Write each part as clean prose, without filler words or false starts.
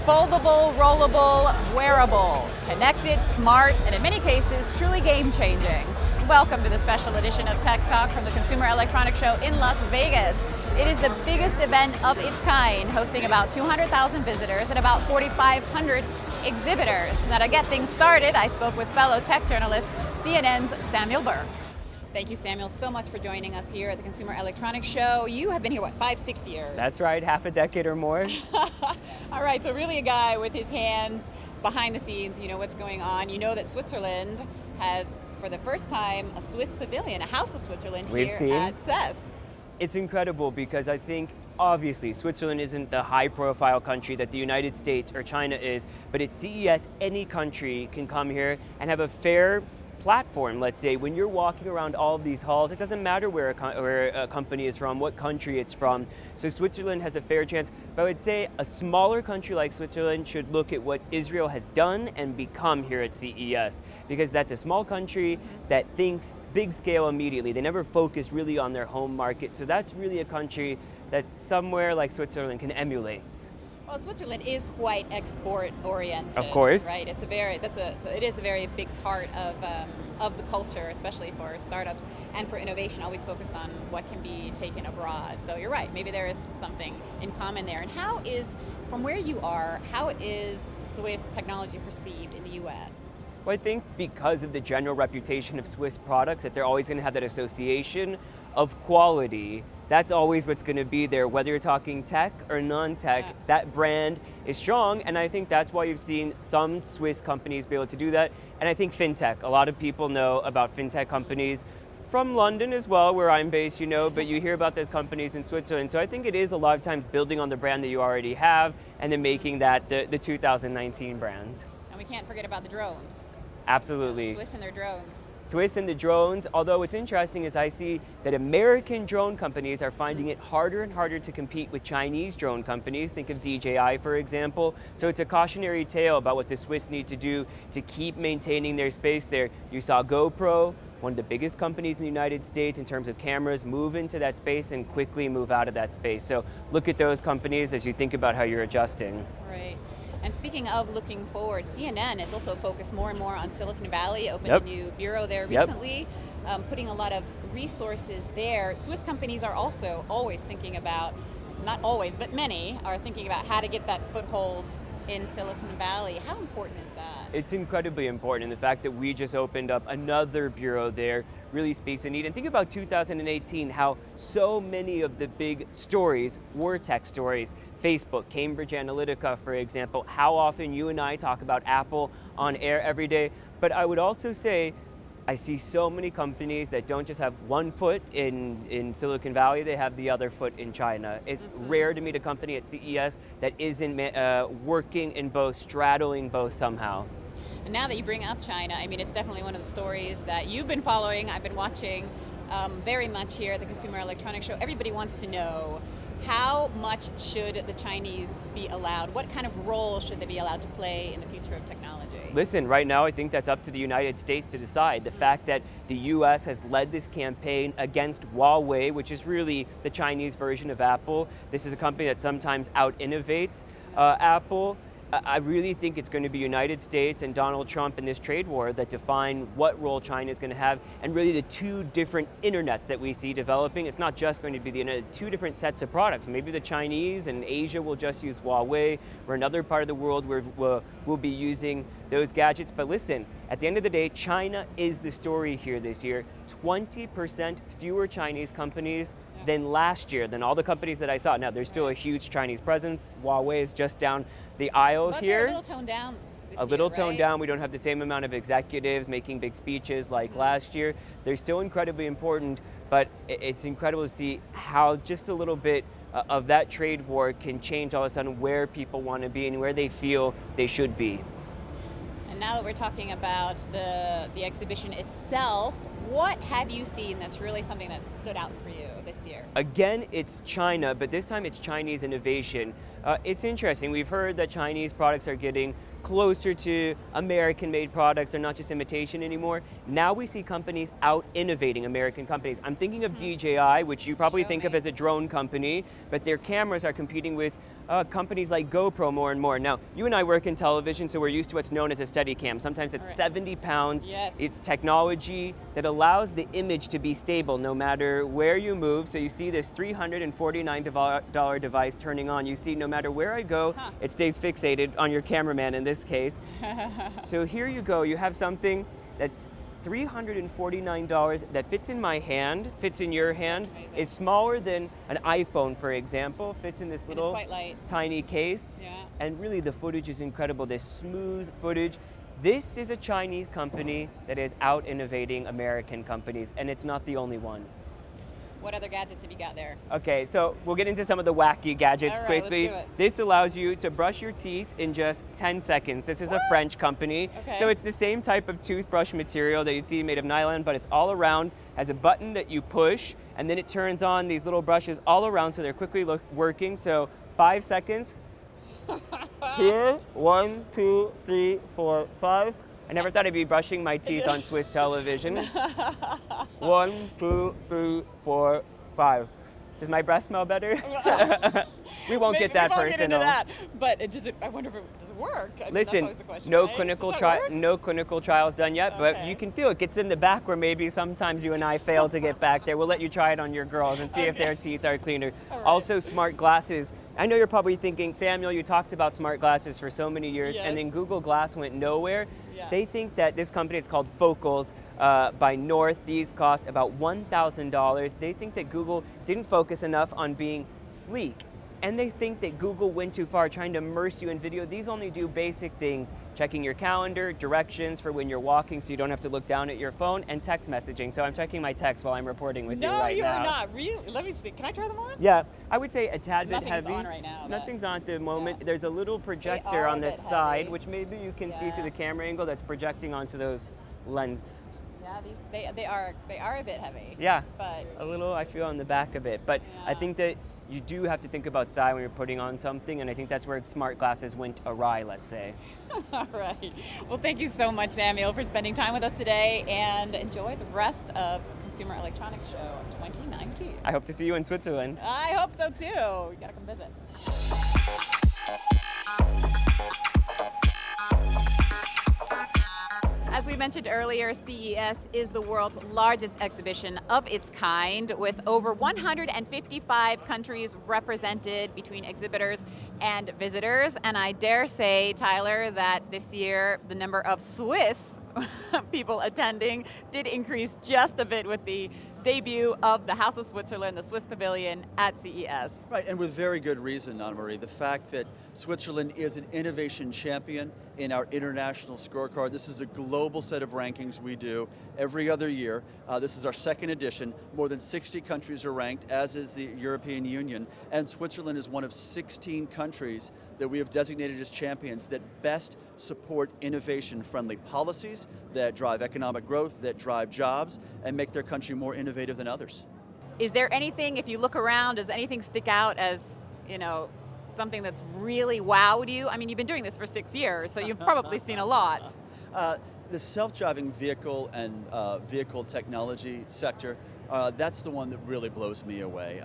Foldable, rollable, wearable, connected, smart, and in many cases, truly game-changing. Welcome to the special edition of Tech Talk from the Consumer Electronics Show in Las Vegas. It is the biggest event of its kind, hosting about 200,000 visitors and about 4,500 exhibitors. Now, to get things started, I spoke with fellow tech journalist, CNN's Samuel Burr. Thank you, Samuel, so much for joining us here at the Consumer Electronics Show. You have been here, what, 5-6 years? That's right, half a decade or more. All right, so really a guy with his hands behind the scenes, you know what's going on. You know that Switzerland has, for the first time, a Swiss pavilion, a House of Switzerland here at CES. It's incredible because I think, obviously, Switzerland isn't the high-profile country that the United States or China is, but at CES, any country can come here and have a fair platform, let's say. When you're walking around all of these halls, it doesn't matter where a company is from, what country it's from. So Switzerland has a fair chance. But I would say a smaller country like Switzerland should look at what Israel has done and become here at CES, because that's a small country that thinks big scale immediately. They never focus really on their home market. So that's really a country that somewhere like Switzerland can emulate. Well, Switzerland is quite export-oriented. Of course, right? It is a very big part of the culture, especially for startups and for innovation. Always focused on what can be taken abroad. So you're right. Maybe there is something in common there. And how is, from where you are, how is Swiss technology perceived in the U.S.? Well, I think because of the general reputation of Swiss products, that they're always going to have that association of quality. That's always what's going to be there, whether you're talking tech or non-tech. That brand is strong, and I think that's why you've seen some Swiss companies be able to do that. And I think fintech, a lot of people know about fintech companies from London as well, where I'm based, you know, but you hear about those companies in Switzerland. So I think it is a lot of times building on the brand that you already have and then making that the 2019 brand. And we can't forget about the drones. Absolutely. Swiss and their drones. Swiss and the drones, although what's interesting is I see that American drone companies are finding it harder and harder to compete with Chinese drone companies. Think of DJI, for example. So it's a cautionary tale about what the Swiss need to do to keep maintaining their space there. You saw GoPro, one of the biggest companies in the United States in terms of cameras, move into that space and quickly move out of that space. So look at those companies as you think about how you're adjusting. Right. And speaking of looking forward, CNN has also focused more and more on Silicon Valley, opened a new bureau there recently, putting a lot of resources there. Swiss companies are also always thinking about, not always, but many are thinking about how to get that foothold in Silicon Valley. How important is that? It's incredibly important, and the fact that we just opened up another bureau there really speaks to need. And think about 2018, how so many of the big stories were tech stories. Facebook, Cambridge Analytica, for example, how often you and I talk about Apple on air every day. But I would also say, I see so many companies that don't just have one foot in Silicon Valley, they have the other foot in China. It's rare to meet a company at CES that isn't working in both, straddling both somehow. And now that you bring up China, I mean, it's definitely one of the stories that you've been following, I've been watching very much here at the Consumer Electronics Show. Everybody wants to know, how much should the Chinese be allowed? What kind of role should they be allowed to play in the future of technology? Listen, right now I think that's up to the United States to decide. The fact that the US has led this campaign against Huawei, which is really the Chinese version of Apple. This is a company that sometimes out-innovates Apple. I really think it's going to be United States and Donald Trump in this trade war that define what role China is going to have, and really the two different internets that we see developing. It's not just going to be the internet, two different sets of products. Maybe the Chinese and Asia will just use Huawei, or another part of the world where we'll be using those gadgets. But listen, at the end of the day, China is the story here this year. 20% fewer Chinese companies than last year, than all the companies that I saw. Now, there's still a huge Chinese presence. Huawei is just down the aisle here. They're a little toned down this A little year, toned right? down. We don't have the same amount of executives making big speeches like last year. They're still incredibly important, but it's incredible to see how just a little bit of that trade war can change all of a sudden where people want to be and where they feel they should be. And now that we're talking about the exhibition itself, what have you seen that's really something that stood out for you this year? Again, it's China, but this time it's Chinese innovation. It's interesting. We've heard that Chinese products are getting closer to American-made products. They're not just imitation anymore. Now we see companies out innovating American companies. I'm thinking of DJI, which you probably think of as a drone company, but their cameras are competing with companies like GoPro more and more. Now, you and I work in television, so we're used to what's known as a Steadicam. Sometimes it's 70 pounds. Yes. It's technology that allows the image to be stable no matter where you move. So you see this $349 device turning on. You see no matter where I go, it stays fixated on your cameraman in this case. So here you go. You have something that's $349 that fits in my hand, fits in your hand, is smaller than an iPhone, for example, fits in this little tiny case. Yeah. And really the footage is incredible, this smooth footage. This is a Chinese company that is out innovating American companies, and it's not the only one. What other gadgets have you got there? Okay, so we'll get into some of the wacky gadgets quickly. Let's do it. This allows you to brush your teeth in just 10 seconds. This is a French company. Okay. So it's the same type of toothbrush material that you'd see made of nylon, but it's all around, has a button that you push, and then it turns on these little brushes all around so they're quickly working. So 5 seconds. Here, 1, 2, 3, 4, 5. I never thought I'd be brushing my teeth on Swiss television. 1, 2, 3, 4, 5. Does my breath smell better? We won't get that personal. Get into that, but I wonder if does it work? I mean, Listen, that's always the question, no right? no clinical trials done yet, but Okay. you can feel it gets in the back where maybe sometimes you and I fail to get back there. We'll let you try it on your girls and see if their teeth are cleaner. All right. Also, smart glasses. I know you're probably thinking, Samuel, you talked about smart glasses for so many years, and then Yes. Google Glass went nowhere. Yeah. They think that this company, it's called Focals, by North. These cost about $1,000. They think that Google didn't focus enough on being sleek. And they think that Google went too far trying to immerse you in video. These only do basic things, checking your calendar, directions for when you're walking so you don't have to look down at your phone, and text messaging. So I'm checking my text while I'm reporting with you right now. No, you are not. Really? Let me see. Can I try them on? Yeah, I would say a tad bit Nothing's heavy. on right now, but- Nothing's on at the moment. Yeah. There's a little projector are on a the bit side, heavy. which maybe you can see Yeah. through the camera angle that's projecting onto those lens. Yeah, they are a bit heavy. Yeah, But a little, I feel, on the back of it. But I Yeah. think that you do have to think about style when you're putting on something, and I think that's where smart glasses went awry, let's say. all right. Well, thank you so much, Samuel, for spending time with us today, and enjoy the rest of Consumer Electronics Show 2019. I hope to see you in Switzerland. I hope so too. You gotta come visit. As we mentioned earlier, CES is the world's largest exhibition of its kind, with over 155 countries represented between exhibitors and visitors. And I dare say, Tyler, that this year the number of Swiss people attending did increase just a bit with the debut of the House of Switzerland, the Swiss Pavilion at CES. Right, and with very good reason, Ana Maria. The fact that Switzerland is an innovation champion in our international scorecard. This is a global set of rankings we do every other year. This is our second edition. More than 60 countries are ranked, as is the European Union. And Switzerland is one of 16 countries that we have designated as champions that best support innovation-friendly policies that drive economic growth, that drive jobs, and make their country more innovative than others. Is there anything, if you look around, does anything stick out as, something that's really wowed you? I mean, you've been doing this for 6 years, so you've probably seen a lot. The self-driving vehicle and vehicle technology sector, that's the one that really blows me away.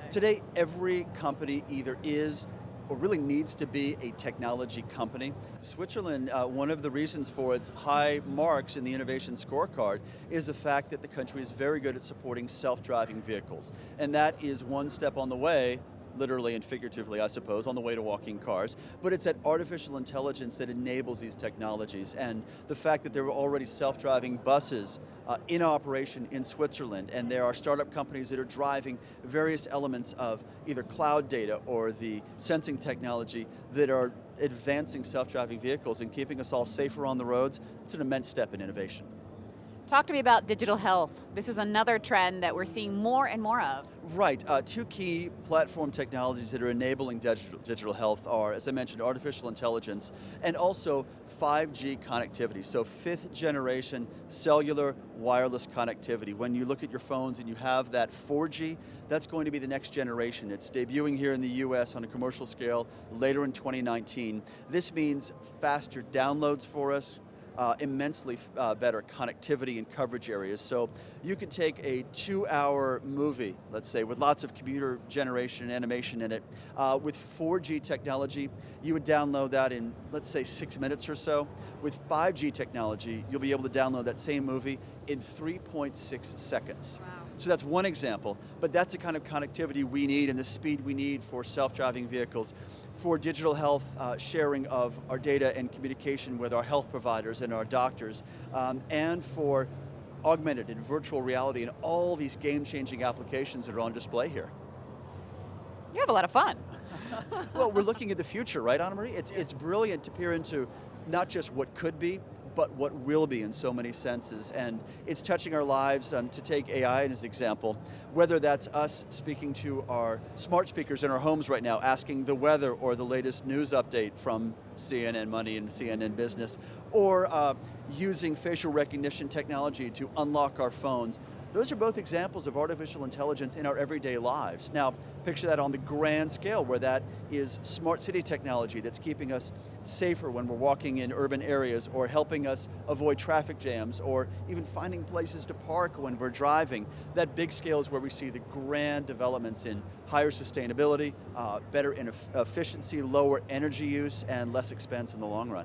Today, every company either is or really needs to be a technology company. Switzerland, one of the reasons for its high marks in the innovation scorecard is the fact that the country is very good at supporting self-driving vehicles. And that is one step on the way, literally and figuratively, I suppose, on the way to walking cars. But it's that artificial intelligence that enables these technologies. And the fact that there are already self-driving buses in operation in Switzerland, and there are startup companies that are driving various elements of either cloud data or the sensing technology that are advancing self-driving vehicles and keeping us all safer on the roads. It's an immense step in innovation. Talk to me about digital health. This is another trend that we're seeing more and more of. Right, two key platform technologies that are enabling digital health are, as I mentioned, artificial intelligence and also 5G connectivity, so fifth generation cellular wireless connectivity. When you look at your phones and you have that 4G, that's going to be the next generation. It's debuting here in the US on a commercial scale later in 2019. This means faster downloads for us, immensely better connectivity and coverage areas. So you could take a 2-hour movie, let's say, with lots of computer generation and animation in it. With 4G technology, you would download that in, let's say, 6 minutes or so. With 5G technology, you'll be able to download that same movie in 3.6 seconds. Wow. So that's one example, but that's the kind of connectivity we need and the speed we need for self-driving vehicles, for digital health sharing of our data and communication with our health providers and our doctors, and for augmented and virtual reality and all these game-changing applications that are on display here. You have a lot of fun. Well, we're looking at the future, right, Ana Maria? It's brilliant to peer into not just what could be, but what will be in so many senses. And it's touching our lives. To take AI as an example, whether that's us speaking to our smart speakers in our homes right now, asking the weather or the latest news update from CNN Money and CNN Business, or using facial recognition technology to unlock our phones. Those are both examples of artificial intelligence in our everyday lives. Now, picture that on the grand scale, where that is smart city technology that's keeping us safer when we're walking in urban areas, or helping us avoid traffic jams, or even finding places to park when we're driving. That big scale is where we see the grand developments in higher sustainability, better efficiency, lower energy use, and less expense in the long run.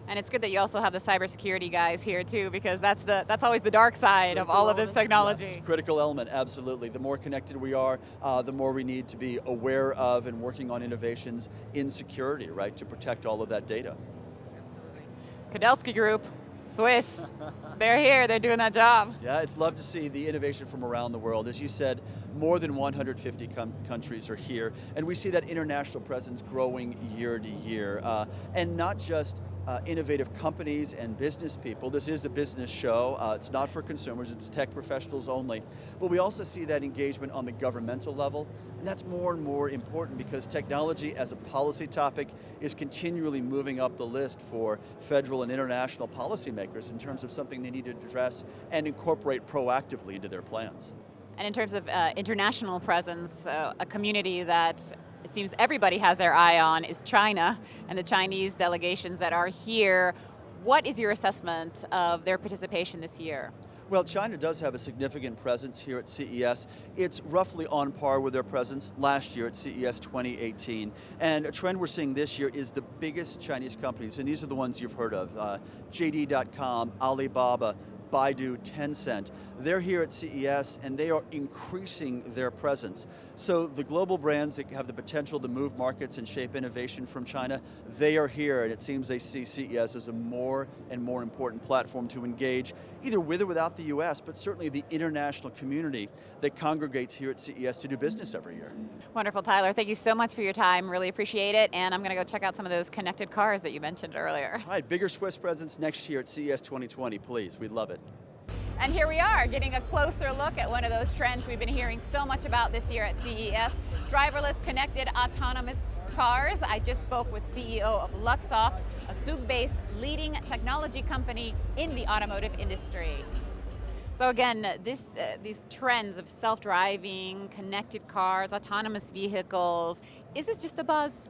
And it's good that you also have the cybersecurity guys here too, because that's always the dark side of all of this technology. Yes. Critical element, absolutely. The more connected we are, the more we need to be aware of and working on innovations in security, right, to protect all of that data. Kodelsky Group, Swiss, they're here, they're doing that job. Yeah, it's love to see the innovation from around the world. As you said, more than 150 countries are here, and we see that international presence growing year to year. And not just innovative companies and business people. This is a business show. It's not for consumers, it's tech professionals only. But we also see that engagement on the governmental level, and that's more and more important because technology as a policy topic is continually moving up the list for federal and international policymakers in terms of something they need to address and incorporate proactively into their plans. And in terms of international presence, a community that it seems everybody has their eye on is China and the Chinese delegations that are here. What is your assessment of their participation this year? Well, China does have a significant presence here at CES. It's roughly on par with their presence last year at CES 2018. And a trend we're seeing this year is the biggest Chinese companies, and these are the ones you've heard of, JD.com, Alibaba, Baidu, Tencent. They're here at CES and they are increasing their presence. So the global brands that have the potential to move markets and shape innovation from China, they are here, and it seems they see CES as a more and more important platform to engage either with or without the US, but certainly the international community that congregates here at CES to do business every year. Wonderful, Tyler. Thank you so much for your time. Really appreciate it. And I'm going to go check out some of those connected cars that you mentioned earlier. All right, bigger Swiss presence next year at CES 2020, please. We'd love it. And here we are, getting a closer look at one of those trends we've been hearing so much about this year at CES, driverless, connected, autonomous cars. I just spoke with CEO of Luxoft, a Zug-based leading technology company in the automotive industry. So again, these trends of self-driving, connected cars, autonomous vehicles, is this just a buzz?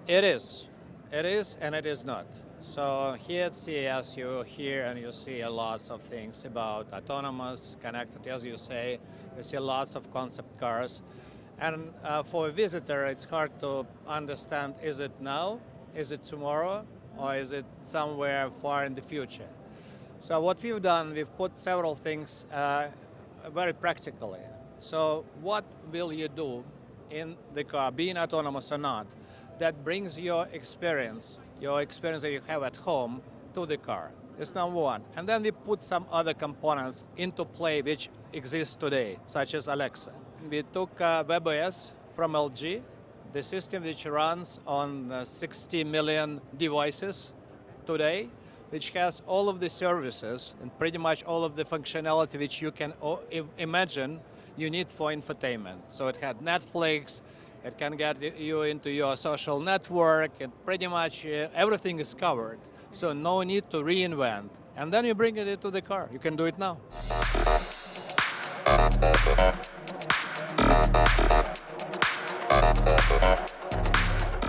It is and it is not. So here at CES you hear and you see a lot of things about autonomous, connected, as you say. You see lots of concept cars. And for a visitor it's hard to understand, is it now, is it tomorrow, or is it somewhere far in the future? So what we've done, we've put several things very practically. So what will you do in the car, being autonomous or not, that brings your experience that you have at home to the car. That's number one. And then we put some other components into play which exist today, such as Alexa. We took WebOS from LG, the system which runs on 60 million devices today. which has all of the services and pretty much all of the functionality which you can imagine you need for infotainment. So it had Netflix, it can get you into your social network, and pretty much everything is covered. So no need to reinvent. And then you bring it into the car. You can do it now.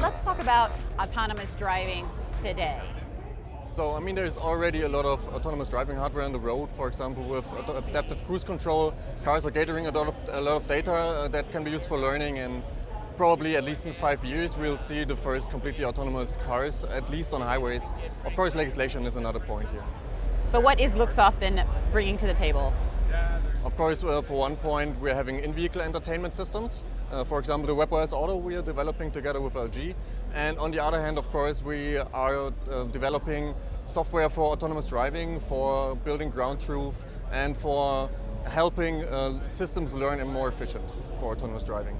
Let's talk about autonomous driving today. So, I mean, there's already a lot of autonomous driving hardware on the road. For example, with adaptive cruise control, cars are gathering a lot of data that can be used for learning, and probably at least in 5 years we'll see the first completely autonomous cars, at least on highways. Of course, legislation is another point here. So what is Luxoft bringing to the table? Of course, for one point, we're having in-vehicle entertainment systems. For example, the WebOS Auto we are developing together with LG. And on the other hand, of course, we are developing software for autonomous driving, for building ground truth, and for helping systems learn and more efficient for autonomous driving.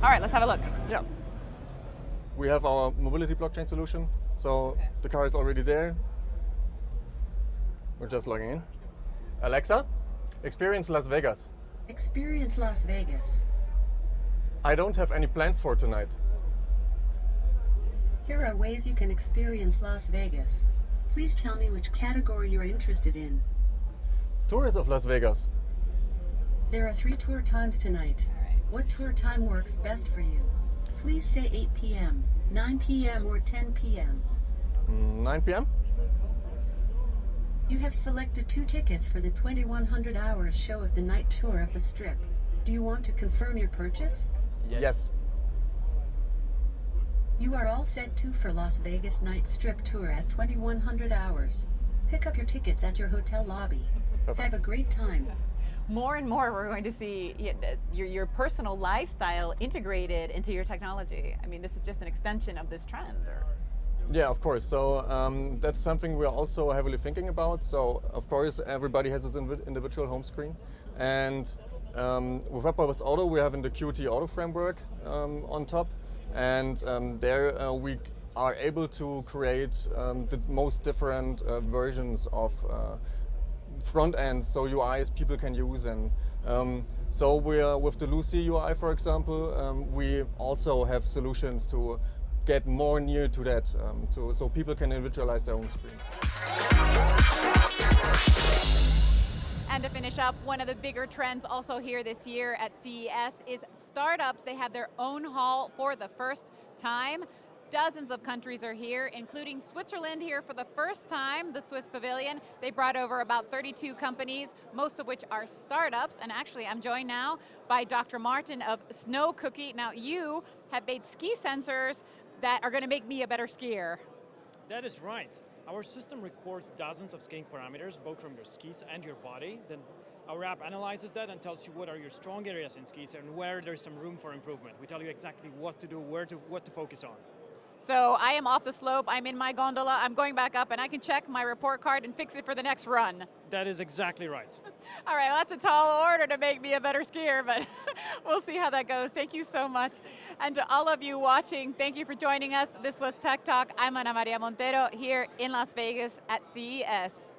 All right, let's have a look. Yeah. We have our mobility blockchain solution. So the car is already there. We're just logging in. Alexa, experience Las Vegas. Experience Las Vegas. I don't have any plans for tonight. Here are ways you can experience Las Vegas. Please tell me which category you're interested in. Tours of Las Vegas. There are 3 tour times tonight. What tour time works best for you? Please say 8 p.m., 9 p.m. or 10 p.m. 9 p.m.? You have selected 2 tickets for the 2100 Hours show of the night tour of the Strip. Do you want to confirm your purchase? Yes. You are all set to for Las Vegas night strip tour at 2100 Hours. Pick up your tickets at your hotel lobby. Perfect. Have a great time. More and more we're going to see your personal lifestyle integrated into your technology. I mean, this is just an extension of this trend. Yeah, of course. So that's something we're also heavily thinking about. So of course, everybody has his individual home screen. And with WebOS Auto, we have in the Qt Auto framework on top. And there we are able to create the most different versions of front ends, so UIs people can use. And so we're with the Lucy UI, for example, we also have solutions to get more near to that, so people can individualize their own screens. And to finish up, one of the bigger trends also here this year at CES is startups. They have their own hall for the first time. Dozens of countries are here, including Switzerland here for the first time, the Swiss Pavilion. They brought over about 32 companies, most of which are startups. And actually, I'm joined now by Dr. Martin of Snow Cookie. Now, you have made ski sensors that are going to make me a better skier. That is right. Our system records dozens of skiing parameters, both from your skis and your body. Then our app analyzes that and tells you what are your strong areas in skis and where there's some room for improvement. We tell you exactly what to do, what to focus on. So I am off the slope, I'm in my gondola, I'm going back up, and I can check my report card and fix it for the next run. That is exactly right. All right, well, that's a tall order to make me a better skier, but we'll see how that goes. Thank you so much. And to all of you watching, thank you for joining us. This was Tech Talk. I'm Ana Maria Montero here in Las Vegas at CES.